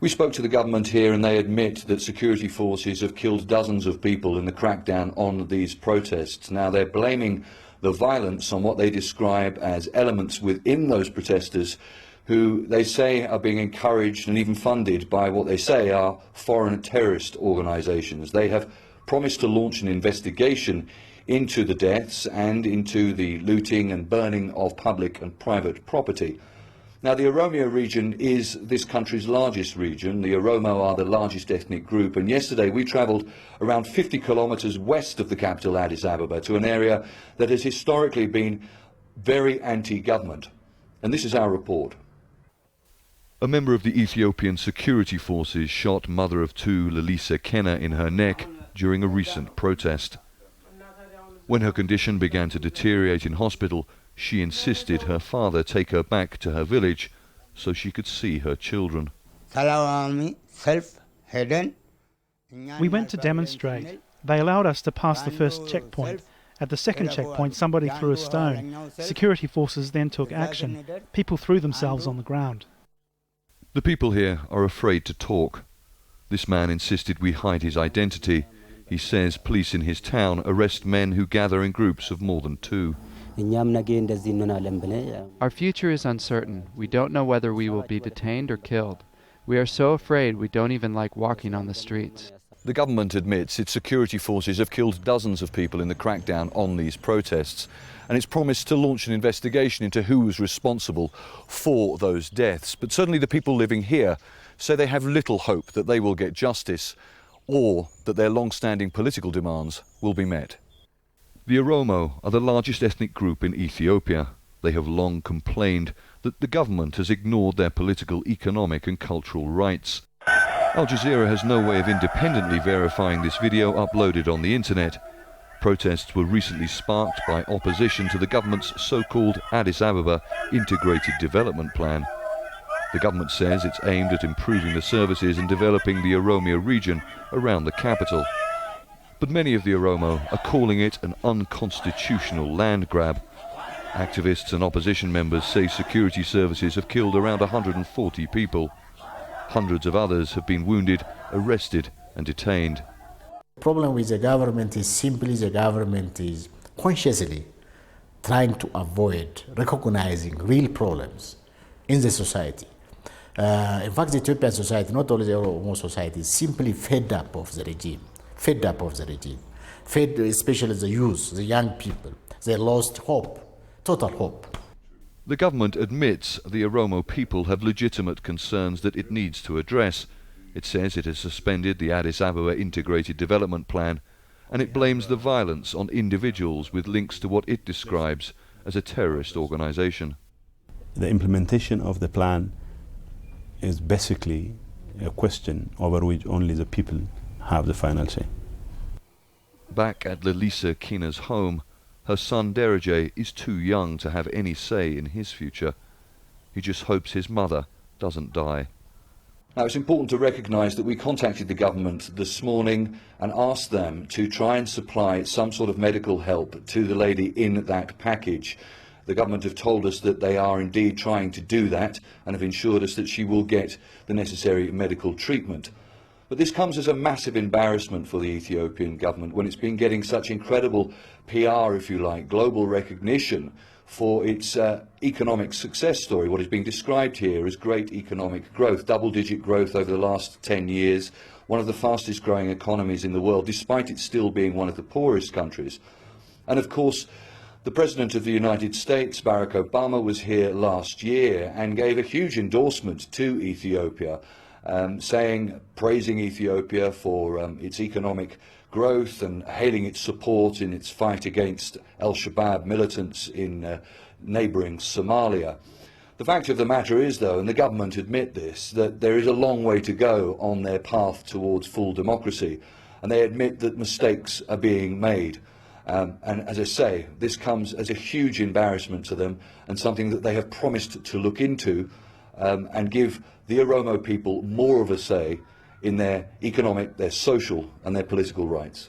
We spoke to the government here and they admit that security forces have killed dozens of people in the crackdown on these protests. Now they're blaming the violence on what they describe as elements within those protesters who they say are being encouraged and even funded by what they say are foreign terrorist organisations. They have promised to launch an investigation into the deaths and into the looting and burning of public and private property. Now, the Oromo region is this country's largest region. The Oromo are the largest ethnic group, and yesterday we travelled around 50 kilometres west of the capital, Addis Ababa, to an area that has historically been very anti-government. And this is our report. A member of the Ethiopian security forces shot mother of two Lalisa Kenna in her neck during a recent protest. When her condition began to deteriorate in hospital, she insisted her father take her back to her village so she could see her children. We went to demonstrate. They allowed us to pass the first checkpoint. At the second checkpoint, somebody threw a stone. Security forces then took action. People threw themselves on the ground. The people here are afraid to talk. This man insisted we hide his identity. He says police in his town arrest men who gather in groups of more than two. Our future is uncertain. We don't know whether we will be detained or killed. We are so afraid we don't even like walking on the streets. The government admits its security forces have killed dozens of people in the crackdown on these protests, and it's promised to launch an investigation into who was responsible for those deaths. But certainly the people living here say they have little hope that they will get justice or that their long-standing political demands will be met. The Oromo are the largest ethnic group in Ethiopia. They have long complained that the government has ignored their political, economic and cultural rights. Al-Jazeera has no way of independently verifying this video uploaded on the internet. Protests were recently sparked by opposition to the government's so-called Addis Ababa Integrated Development Plan. The government says it's aimed at improving the services and developing the Oromo region around the capital. But many of the Oromo are calling it an unconstitutional land grab. Activists and opposition members say security services have killed around 140 people. Hundreds of others have been wounded, arrested and detained. The problem with the government is simply the government is consciously trying to avoid recognizing real problems in the society. In fact, the Ethiopian society, not only the Oromo society, is simply fed up of the regime. Fed especially the youth, the young people. They lost hope, total hope. The government admits the Oromo people have legitimate concerns that it needs to address. It says it has suspended the Addis Ababa Integrated Development Plan, and it blames the violence on individuals with links to what it describes as a terrorist organization. The implementation of the plan is basically a question over which only the people have the final say. Back at Lalisa Kenna's home, her son Dereje is too young to have any say in his future. He just hopes his mother doesn't die. Now, it's important to recognise that we contacted the government this morning and asked them to try and supply some sort of medical help to the lady in that package. The government have told us that they are indeed trying to do that and have assured us that she will get the necessary medical treatment. But this comes as a massive embarrassment for the Ethiopian government when it's been getting such incredible PR, if you like, global recognition for its economic success story. What is being described here as great economic growth, double-digit growth over the last 10 years, one of the fastest growing economies in the world, despite it still being one of the poorest countries. And of course, the President of the United States, Barack Obama, was here last year and gave a huge endorsement to Ethiopia, praising Ethiopia for its economic growth and hailing its support in its fight against Al-Shabaab militants in neighbouring Somalia. The fact of the matter is, though, and the government admit this, that there is a long way to go on their path towards full democracy, and they admit that mistakes are being made. And as I say, this comes as a huge embarrassment to them and something that they have promised to look into and give the Oromo people more of a say in their economic, their social and their political rights.